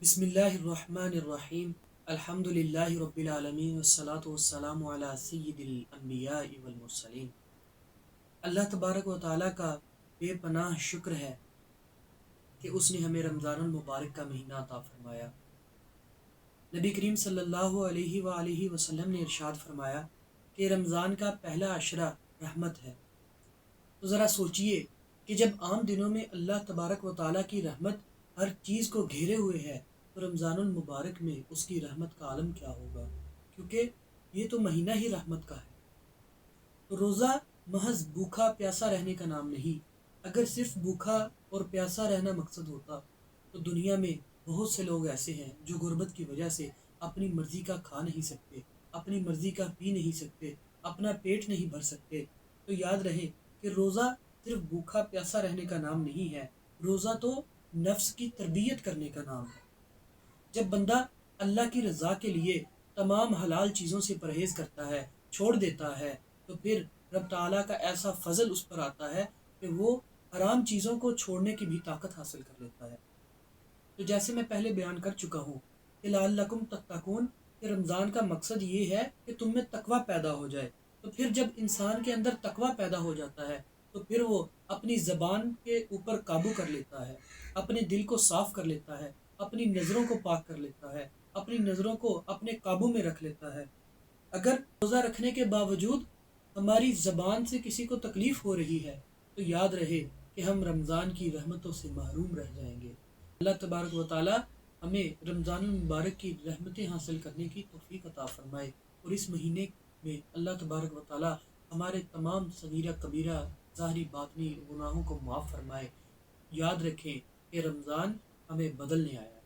بسم اللہ الرحمن الرحیم الحمد للہ رب العالمین والصلاة والسلام علی سید الانبیاء والمرسلین۔ اللہ تبارک و تعالیٰ کا بے پناہ شکر ہے کہ اس نے ہمیں رمضان المبارک کا مہینہ عطا فرمایا۔ نبی کریم صلی اللہ علیہ وآلہ وسلم نے ارشاد فرمایا کہ رمضان کا پہلا عشرہ رحمت ہے۔ تو ذرا سوچئے کہ جب عام دنوں میں اللہ تبارک و تعالیٰ کی رحمت ہر چیز کو گھیرے ہوئے ہے تو رمضان المبارک میں اس کی رحمت کا عالم کیا ہوگا، کیونکہ یہ تو مہینہ ہی رحمت کا ہے۔ تو روزہ محض بھوکا پیاسا رہنے کا نام نہیں۔ اگر صرف بھوکا اور پیاسا رہنا مقصد ہوتا تو دنیا میں بہت سے لوگ ایسے ہیں جو غربت کی وجہ سے اپنی مرضی کا کھا نہیں سکتے، اپنی مرضی کا پی نہیں سکتے، اپنا پیٹ نہیں بھر سکتے۔ تو یاد رہے کہ روزہ صرف بھوکا پیاسا رہنے کا نام نہیں ہے، روزہ تو نفس کی تربیت کرنے کا نام ہے۔ جب بندہ اللہ کی رضا کے لیے تمام حلال چیزوں سے پرہیز کرتا ہے، چھوڑ دیتا ہے، تو پھر رب تعالیٰ کا ایسا فضل اس پر آتا ہے کہ وہ حرام چیزوں کو چھوڑنے کی بھی طاقت حاصل کر لیتا ہے۔ تو جیسے میں پہلے بیان کر چکا ہوں کہ لعلکم تتقون، کہ رمضان کا مقصد یہ ہے کہ تم میں تقوی پیدا ہو جائے۔ تو پھر جب انسان کے اندر تقوی پیدا ہو جاتا ہے تو پھر وہ اپنی زبان کے اوپر قابو کر لیتا ہے، اپنے دل کو صاف کر لیتا ہے، اپنی نظروں کو پاک کر لیتا ہے، اپنی نظروں کو اپنے قابو میں رکھ لیتا ہے۔ اگر روزہ رکھنے کے باوجود ہماری زبان سے کسی کو تکلیف ہو رہی ہے تو یاد رہے کہ ہم رمضان کی رحمتوں سے محروم رہ جائیں گے۔ اللہ تبارک و تعالی ہمیں رمضان المبارک کی رحمتیں حاصل کرنے کی توفیق عطا فرمائے، اور اس مہینے میں اللہ تبارک و تعالی ہمارے تمام صغیرہ کبیرہ ظاہری باطنی گناہوں کو معاف فرمائے۔ یاد رکھیں کہ رمضان ہمیں بدلنے آیا ہے۔